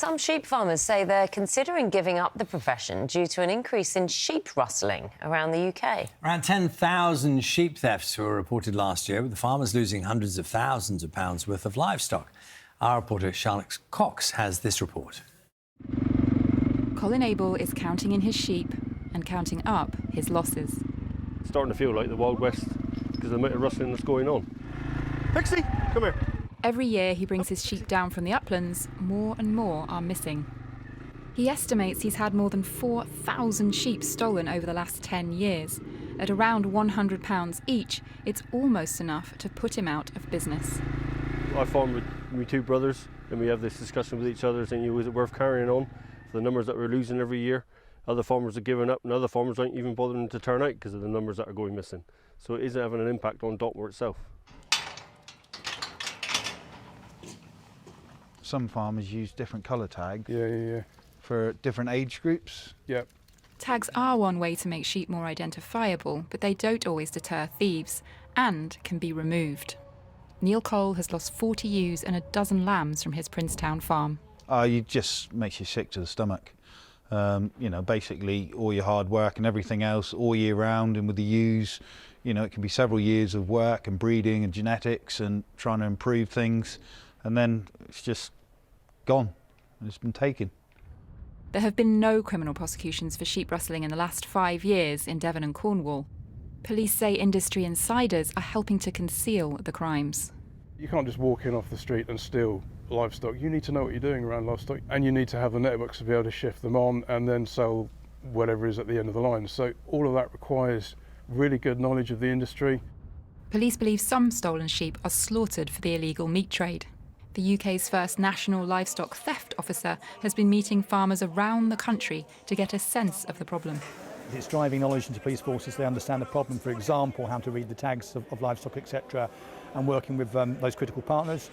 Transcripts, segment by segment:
Some sheep farmers say they're considering giving up the profession due to an increase in sheep rustling around the UK. Around 10,000 sheep thefts were reported last year, with the farmers losing hundreds of thousands of pounds worth of livestock. Our reporter Charlotte Cox has this report. Colin Abel is counting in his sheep and counting up his losses. It's starting to feel like the Wild West because of the amount of rustling that's going on. Pixie, come here. Every year he brings his sheep down from the uplands, more and more are missing. He estimates he's had more than 4,000 sheep stolen over the last 10 years. At around £100 each, it's almost enough to put him out of business. I farm with my two brothers and we have this discussion with each other saying, is it worth carrying on for the numbers that we're losing every year? Other farmers are giving up and other farmers aren't even bothering to turn out because of the numbers that are going missing. So it is having an impact on Dartmoor itself. Some farmers use different colour tags for different age groups. Yep. Tags are one way to make sheep more identifiable, but they don't always deter thieves and can be removed. Neil Cole has lost 40 ewes and a dozen lambs from his Princetown farm. It just makes you sick to the stomach. Basically all your hard work and everything else all year round, and with the ewes, it can be several years of work and breeding and genetics and trying to improve things, and then it's just gone and it's been taken. There have been no criminal prosecutions for sheep rustling in the last 5 years in Devon and Cornwall. Police say industry insiders are helping to conceal the crimes. You can't just walk in off the street and steal livestock. You need to know what you're doing around livestock, and you need to have the networks to be able to shift them on and then sell whatever is at the end of the line. So all of that requires really good knowledge of the industry. Police believe some stolen sheep are slaughtered for the illegal meat trade. The UK's first national livestock theft officer has been meeting farmers around the country to get a sense of the problem. It's driving knowledge into police forces. They understand the problem, for example, how to read the tags of livestock, etc., and working with those critical partners.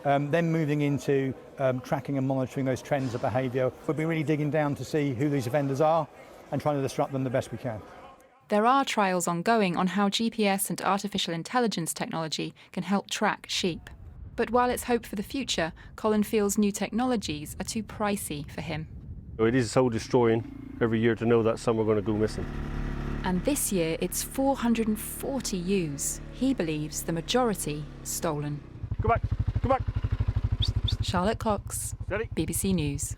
Then moving into tracking and monitoring those trends of behaviour. We'll be really digging down to see who these offenders are and trying to disrupt them the best we can. There are trials ongoing on how GPS and artificial intelligence technology can help track sheep. But while it's hope for the future, Colin feels new technologies are too pricey for him. It is soul destroying every year to know that some are going to go missing. And this year it's 440 ewes. He believes the majority stolen. Go back, go back. Charlotte Cox, Steady. BBC News.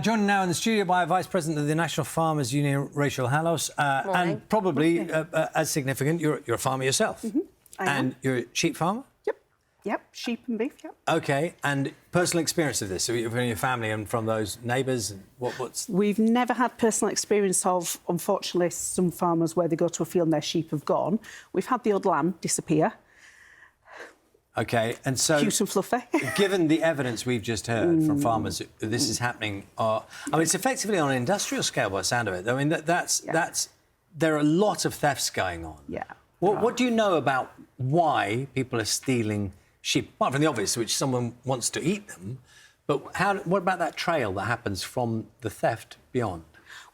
Joined now in the studio by Vice President of the National Farmers Union, Rachel Hallow, and probably as significant, you're a farmer yourself. Mm-hmm. And you're a sheep farmer? Yep, sheep and beef, yep. OK, and personal experience of this, so from your family and from those neighbours, what's... We've never had personal experience of, unfortunately, some farmers where they go to a field and their sheep have gone. We've had the odd lamb disappear. OK, and so... Cute and fluffy. Given the evidence we've just heard from farmers, this is happening... it's effectively on an industrial scale by the sound of it. I mean, there are a lot of thefts going on. Yeah. What do you know about why people are stealing sheep? Apart from the obvious, which someone wants to eat them, but what about that trail that happens from the theft beyond?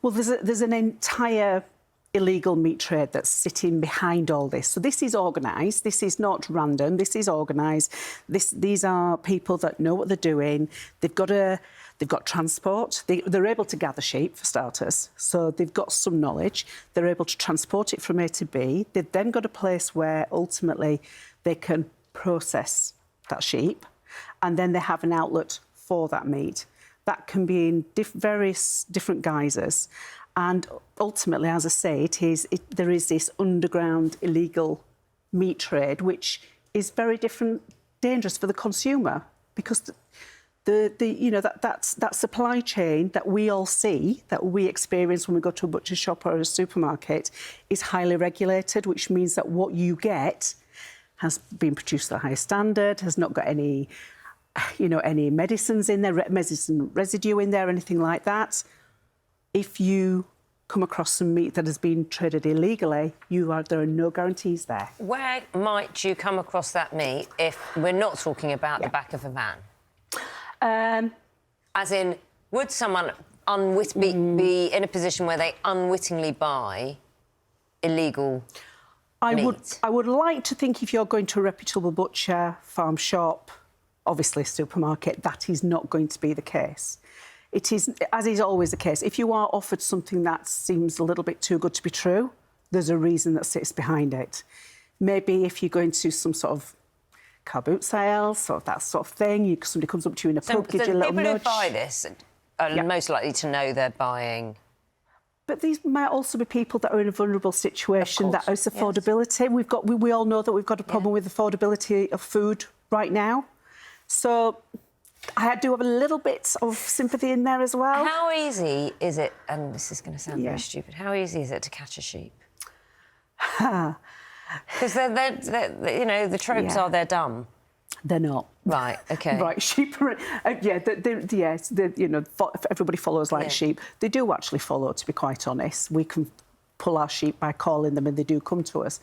Well, there's an entire illegal meat trade that's sitting behind all this. So this is organised. This is not random. This is organised. These are people that know what they're doing. They've got transport. They're able to gather sheep, for starters. So they've got some knowledge. They're able to transport it from A to B. They've then got a place where, ultimately, they can process that sheep, and then they have an outlet for that meat. That can be in various different guises. And ultimately, as I say, there is this underground illegal meat trade, which is very dangerous for the consumer, because that supply chain that we all see, that we experience when we go to a butcher shop or a supermarket, is highly regulated, which means that what you get has been produced at a high standard, has not got any medicines in there, medicine residue in there, anything like that. If you come across some meat that has been traded illegally, there are no guarantees there. Where might you come across that meat if we're not talking about the back of a van? As in, would someone be in a position where they unwittingly buy illegal meat? I would like to think if you're going to a reputable butcher, farm shop, obviously supermarket, that is not going to be the case. It is, as is always the case, if you are offered something that seems a little bit too good to be true, there's a reason that sits behind it. Maybe if you're going to some sort of car boot sales or that sort of thing, somebody comes up to you in a pub, gives you a little nudge. People who buy this are most likely to know they're buying. But these might also be people that are in a vulnerable situation, that is affordability. Yes. We all know that we've got a problem with affordability of food right now. So I do have a little bit of sympathy in there as well. How easy is it, and this is going to sound very stupid, how easy is it to catch a sheep? Because the tropes are they're dumb. They're not. Right, OK. Right, sheep are... everybody follows like sheep. They do actually follow, to be quite honest. We can pull our sheep by calling them and they do come to us.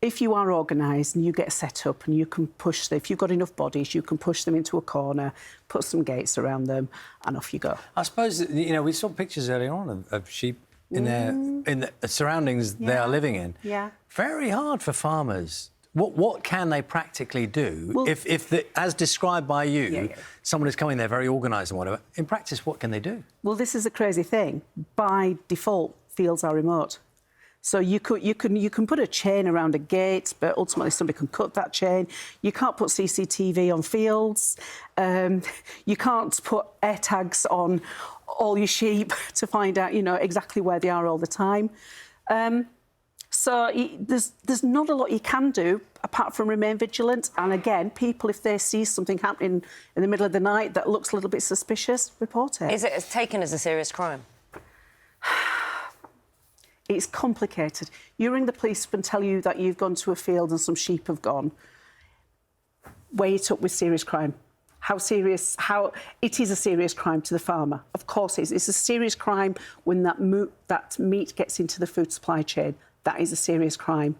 If you are organised and you get set up and you can push them, if you've got enough bodies, you can push them into a corner, put some gates around them and off you go. I suppose, we saw pictures earlier on of sheep in the surroundings they are living in. Yeah. Very hard for farmers. What can they practically do if as described by you, someone is coming there very organised and whatever? In practice, what can they do? Well, this is a crazy thing. By default, fields are remote. So you can put a chain around a gate, but ultimately somebody can cut that chain. You can't put CCTV on fields. You can't put air tags on all your sheep to find out, exactly where they are all the time. So there's not a lot you can do apart from remain vigilant. And again, people, if they see something happening in the middle of the night that looks a little bit suspicious, report it. Is it taken as a serious crime? It's complicated. You ring the police up and tell you that you've gone to a field and some sheep have gone. Weigh it up with serious crime. It is a serious crime to the farmer. Of course it is. It's a serious crime when that meat gets into the food supply chain. That is a serious crime.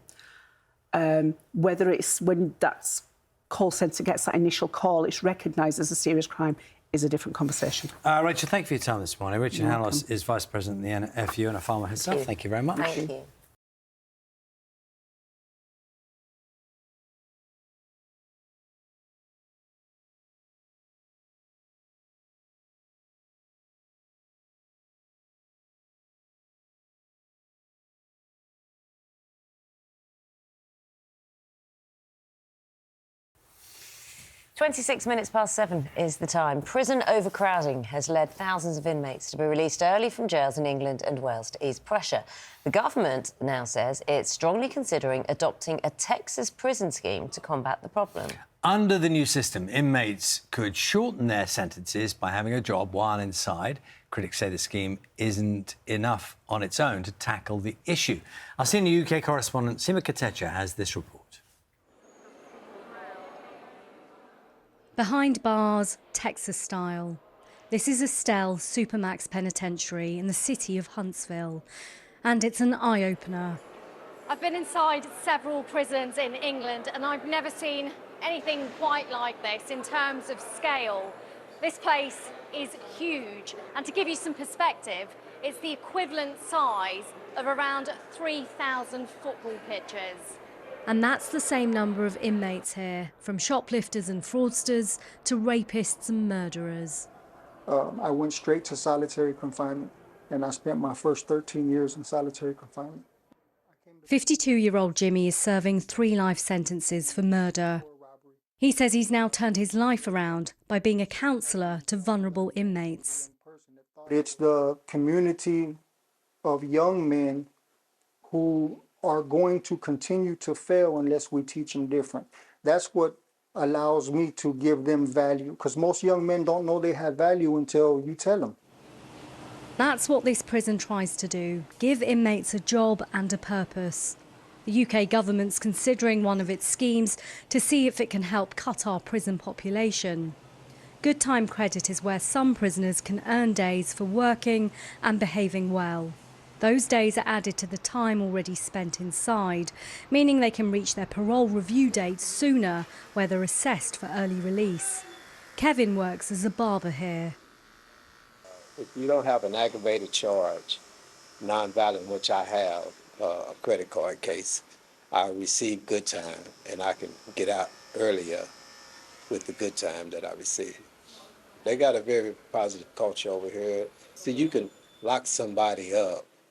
Whether it's when that call centre gets that initial call, it's recognised as a serious crime, is a different conversation. Rachel, thank you for your time this morning. Rachel Hallow is Vice President of the NFU and a farmer herself. Thank you very much. Thank you. "7 is the time. Prison overcrowding has led thousands of inmates to be released early from jails in England and Wales to ease pressure. The government now says it's strongly considering adopting a Texas prison scheme to combat the problem. Under the new system, inmates could shorten their sentences by having a job while inside. Critics say the scheme isn't enough on its own to tackle the issue. Our senior UK correspondent, Sima Katecha, has this report. Behind bars, Texas style. This is Estelle Supermax Penitentiary in the city of Huntsville, and it's an eye-opener. I've been inside several prisons in England and I've never seen anything quite like this in terms of scale. This place is huge, and to give you some perspective, it's the equivalent size of around 3,000 football pitches. And that's the same number of inmates here, from shoplifters and fraudsters to rapists and murderers. I went straight to solitary confinement, and I spent my first 13 years in solitary confinement. 52-year-old Jimmy is serving 3 life sentences for murder. He says he's now turned his life around by being a counsellor to vulnerable inmates. It's the community of young men who are going to continue to fail unless we teach them different. That's what allows me to give them value, because most young men don't know they have value until you tell them. That's what this prison tries to do, give inmates a job and a purpose. The UK government's considering one of its schemes to see if it can help cut our prison population. Good time credit is where some prisoners can earn days for working and behaving well. Those days are added to the time already spent inside, meaning they can reach their parole review date sooner, where they're assessed for early release. Kevin works as a barber here. If you don't have an aggravated charge, non-violent, which I have, a credit card case, I receive good time and I can get out earlier with the good time that I received. They got a very positive culture over here. See, you can lock somebody up